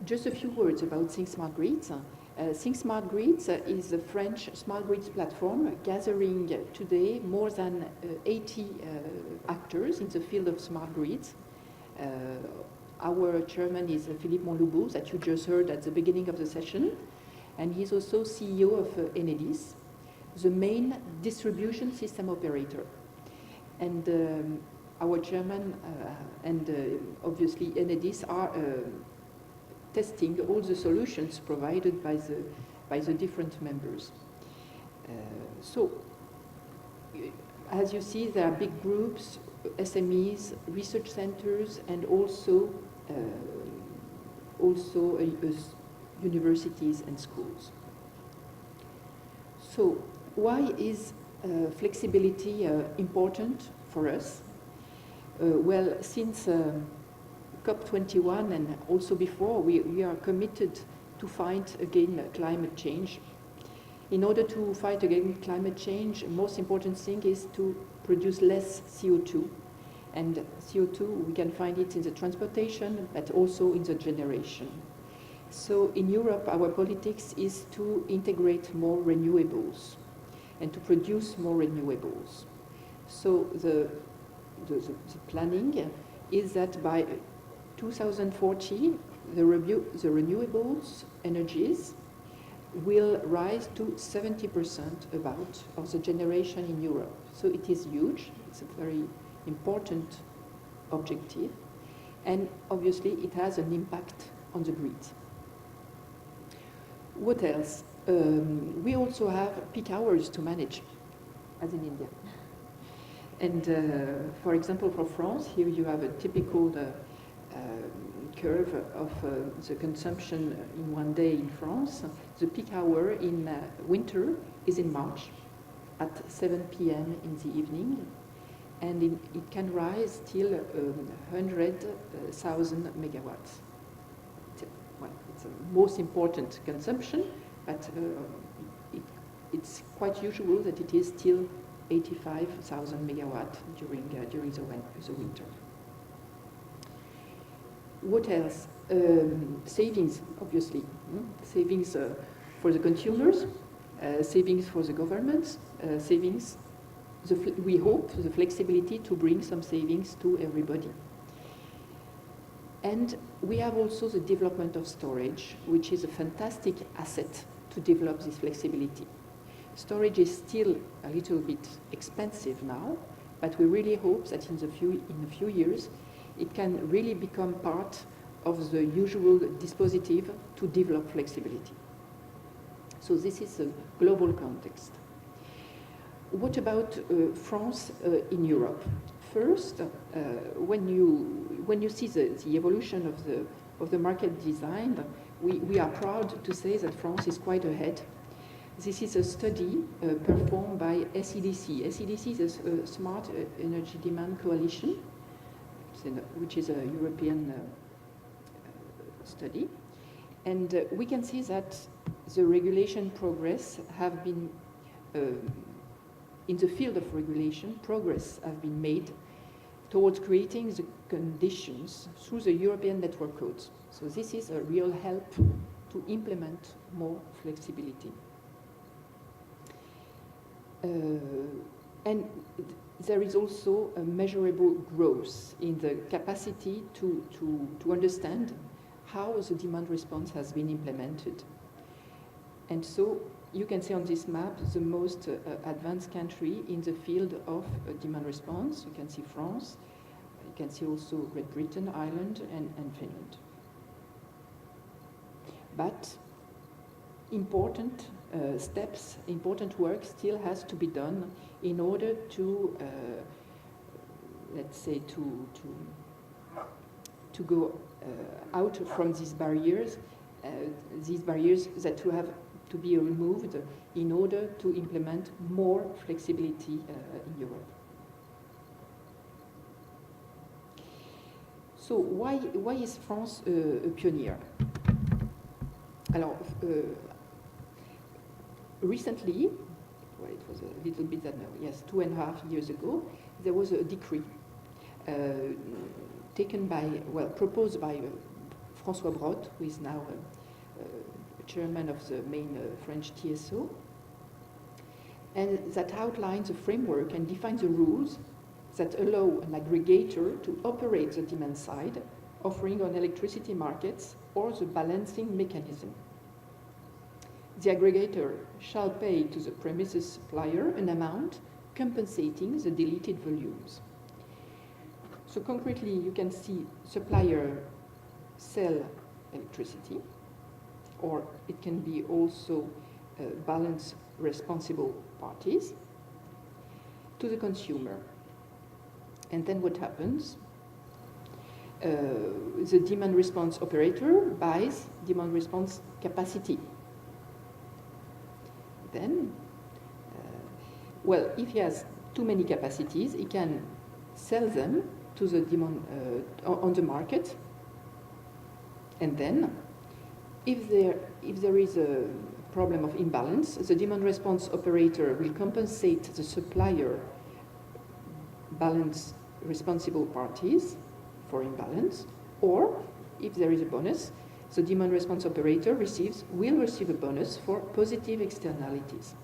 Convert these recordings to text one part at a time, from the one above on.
Just a few words about Think SmartGrids. Think SmartGrids is a French smart grids platform gathering today more than 80 actors in the field of smart grids. Our chairman is Philippe Montloubeau, that you just heard at the beginning of the session, and he's also CEO of Enedis, the main distribution system operator. And our chairman and obviously Enedis are testing all the solutions provided by the different members. So, as you see, there are big groups, SMEs, research centers, and also universities and schools. So, why is flexibility important for us? Well, since COP21 and also before, we are committed to fight against climate change. In order to fight against climate change, the most important thing is to produce less CO2. And CO2, we can find it in the transportation, but also in the generation. So in Europe, our politics is to integrate more renewables and to produce more renewables. So the planning is that by 2040, the renewables energies will rise to 70% about of the generation in Europe. So it is huge. It's a very important objective. And obviously, it has an impact on the grid. What else? We also have peak hours to manage, as in India. And for example, for France, here you have a typical curve of the consumption in one day in France. The peak hour in winter is in March at 7 p.m. in the evening, and it can rise till 100,000 megawatts. Well, it's the most important consumption, but it's quite usual that it is still 85,000 megawatt during the winter. What else? Savings, obviously. Savings for the consumers, savings for the governments, savings, we hope, the flexibility to bring some savings to everybody. And we have also the development of storage, which is a fantastic asset to develop this flexibility. Storage is still a little bit expensive now, but we really hope that in a few years, it can really become part of the usual dispositive to develop flexibility. So this is a global context. What about France in Europe? First, when you see the evolution of the market design, we are proud to say that France is quite ahead. This is a study performed by SEDC. SEDC is a Smart Energy Demand Coalition, which is a European study. And we can see that the regulation progress have been, in the field of regulation, progress have been made towards creating the conditions through the European network codes. So this is a real help to implement more flexibility. And there is also a measurable growth in the capacity to understand how the demand response has been implemented. And so you can see on this map the most advanced country in the field of demand response. You can see France, you can see also Great Britain, Ireland, and Finland. But important steps, important work still has to be done in order to, let's say, to go out from these barriers that have to be removed in order to implement more flexibility in Europe. So why is France a pioneer? Alors, recently, well, it was a little bit, 2.5 years ago, there was a decree taken by, proposed by François Brotte, who is now chairman of the main French TSO, and that outlines the framework and defines the rules that allow an aggregator to operate the demand side, offering on electricity markets or the balancing mechanism. The aggregator shall pay to the premises supplier an amount compensating the deleted volumes. So concretely, you can see supplier sell electricity, or it can be also balance responsible parties to the consumer. And then what happens? The demand response operator buys demand response capacity. Then, well, if he has too many capacities, he can sell them to the demand on the market. And then, if there is a problem of imbalance, the demand response operator will compensate the supplier balance responsible parties for imbalance, or if there is a bonus, the demand response operator will receive a bonus for positive externalities.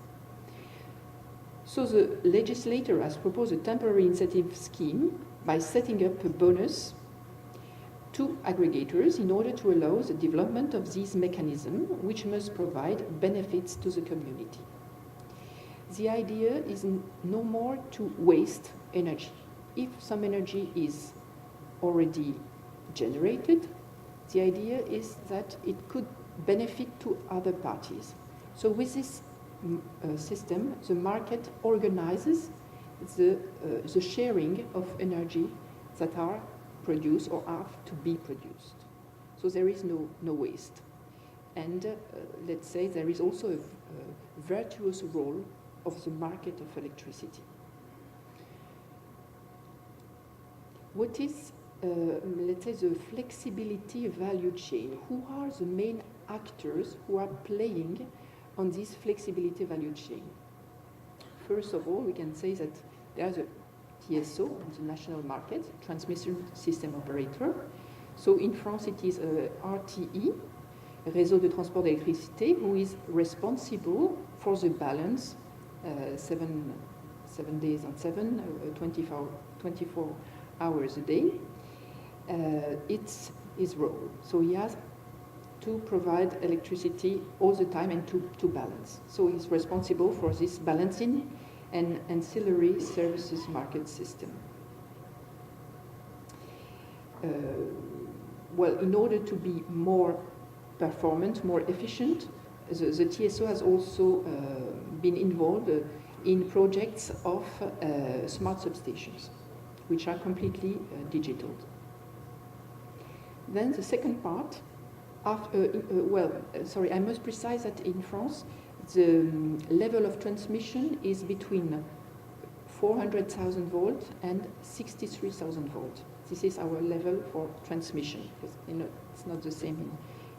So the legislator has proposed a temporary incentive scheme by setting up a bonus to aggregators in order to allow the development of this mechanism, which must provide benefits to the community. The idea is no more to waste energy. If some energy is already generated, the idea is that it could benefit to other parties. So with this system, the market organizes the sharing of energy that are produced or are to be produced. So there is no waste. And let's say there is also a virtuous role of the market of electricity. What is, let's say, the flexibility value chain? Who are the main actors who are playing on this flexibility value chain? First of all, we can say that there's a TSO on the national market, transmission system operator. So in France, it is RTE, Réseau de Transport d'Électricité, who is responsible for the balance 7 days on 7, 24 hours a day. It's his role. So he has to provide electricity all the time and to balance. So he's responsible for this balancing and ancillary services market system. Well, in order to be more performant, more efficient, the TSO has also been involved in projects of smart substations, which are completely digital. Then the second part, I must precise that in France, the level of transmission is between 400,000 volts and 63,000 volts. This is our level for transmission, because it's not the same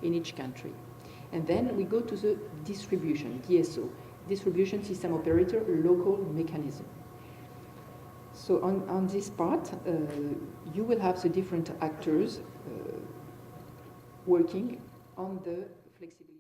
in each country. And then we go to the distribution, DSO, distribution system operator, local mechanism. So on this part, you will have the different actors working on the flexibility.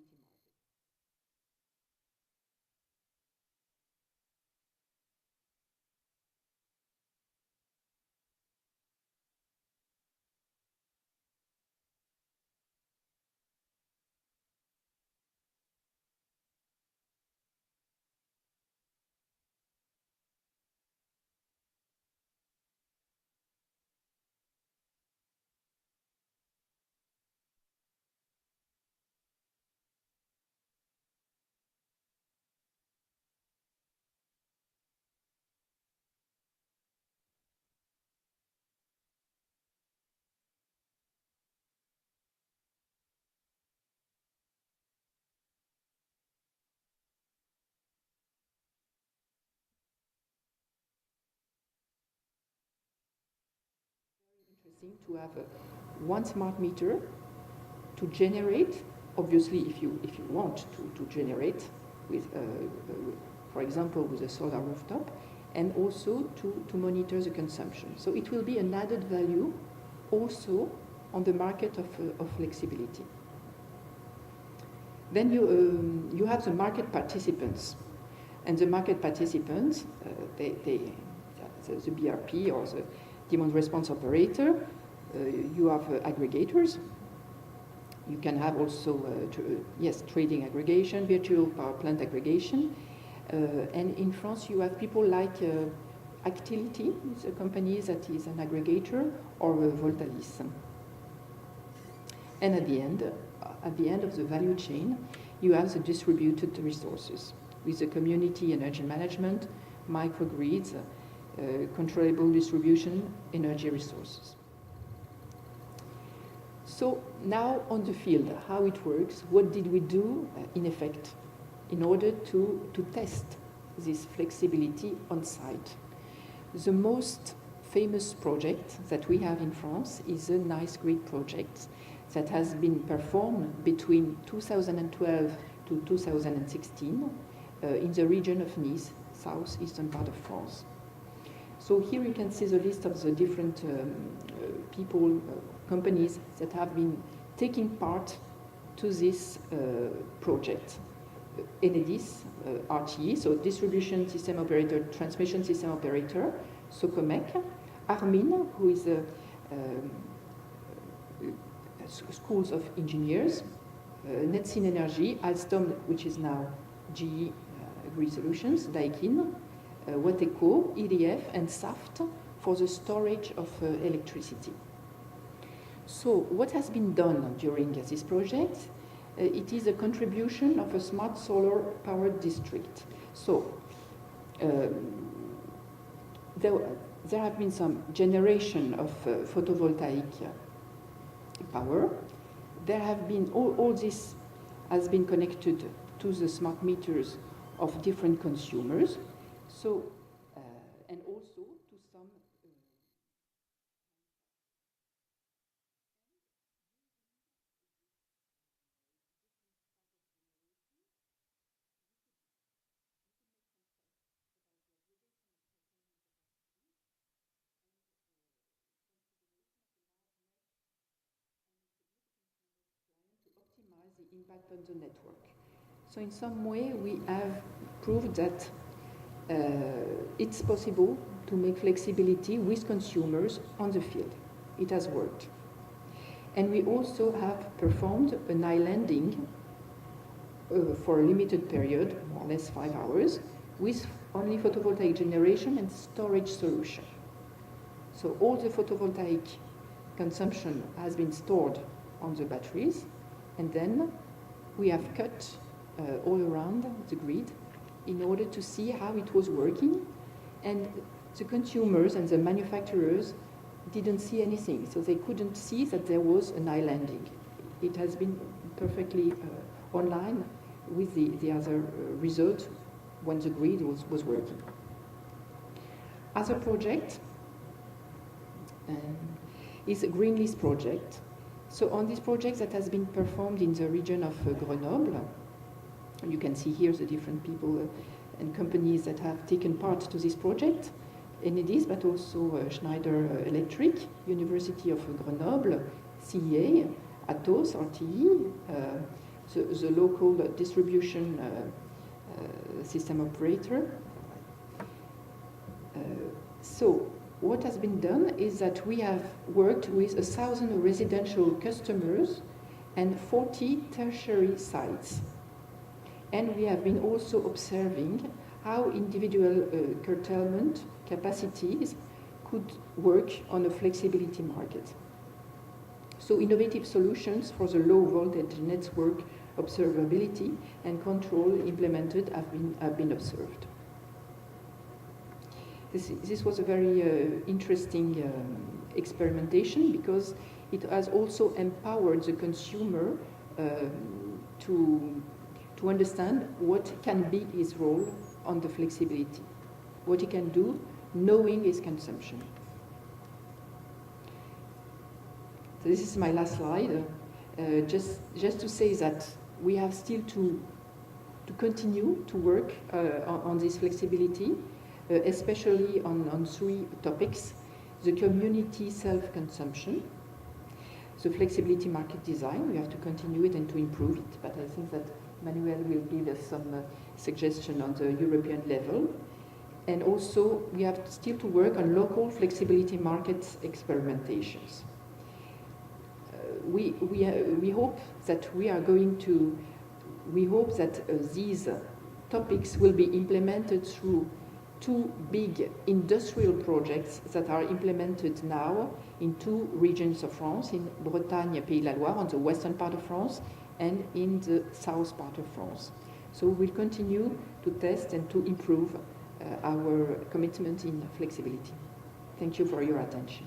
Interesting to have one smart meter to generate, obviously if you want to generate with, for example, with a solar rooftop, and also to monitor the consumption. So it will be an added value also on the market of flexibility. Then you have the market participants. And the market participants, the BRP or the demand response operator, you have aggregators. You can have also, trading aggregation, virtual power plant aggregation. And in France, you have people like Actility, it's a company that is an aggregator, or Voltalis. And at the end of the value chain, you have the distributed resources with the community energy management, microgrids, controllable distribution, energy resources. So now on the field, how it works, what did we do in effect in order to test this flexibility on site? The most famous project that we have in France is the Nice Grid project that has been performed between 2012 to 2016 in the region of Nice, southeastern part of France. So here you can see the list of the different people, companies that have been taking part to this project. Enedis, RTE, so Distribution System Operator, Transmission System Operator, Socomec, Armin, who is a schools of engineers, Netsin Energy, Alstom, which is now GE Grid Solutions, Daikin, Wateco, EDF, and SAFT for the storage of electricity. So what has been done during this project? It is a contribution of a smart solar power district. So there have been some generation of photovoltaic power. There have been, all this has been connected to the smart meters of different consumers. So, and also to some optimize the impact on the network. So in some way we have proved that it's possible to make flexibility with consumers on the field. It has worked. And we also have performed an islanding for a limited period, more or less 5 hours, with only photovoltaic generation and storage solution. So all the photovoltaic consumption has been stored on the batteries, and then we have cut all around the grid in order to see how it was working, and the consumers and the manufacturers didn't see anything, so they couldn't see that there was an islanding. It has been perfectly online with the other result when the grid was working. Other project is a green list project. So on this project that has been performed in the region of Grenoble, you can see here the different people and companies that have taken part to this project, Enedis, but also Schneider Electric, University of Grenoble, CEA, Atos, RTE, the local distribution system operator. So what has been done is that we have worked with 1,000 residential customers and 40 tertiary sites. And we have been also observing how individual curtailment capacities could work on a flexibility market. So innovative solutions for the low voltage network observability and control implemented have been observed. This was a very interesting experimentation because it has also empowered the consumer to understand what can be his role on the flexibility, what he can do knowing his consumption. So this is my last slide. Just to say that we have still to continue to work on this flexibility, especially on 3 topics: the community self-consumption, The flexibility market design, we have to continue it and to improve it, but I think that Manuel will give us some suggestion on the European level. And also, we have still to work on local flexibility markets experimentations. We hope that these topics will be implemented through 2 big industrial projects that are implemented now in 2 regions of France, in Bretagne, Pays de la Loire, on the western part of France, and in the south part of France. So we'll continue to test and to improve our commitment in flexibility. Thank you for your attention.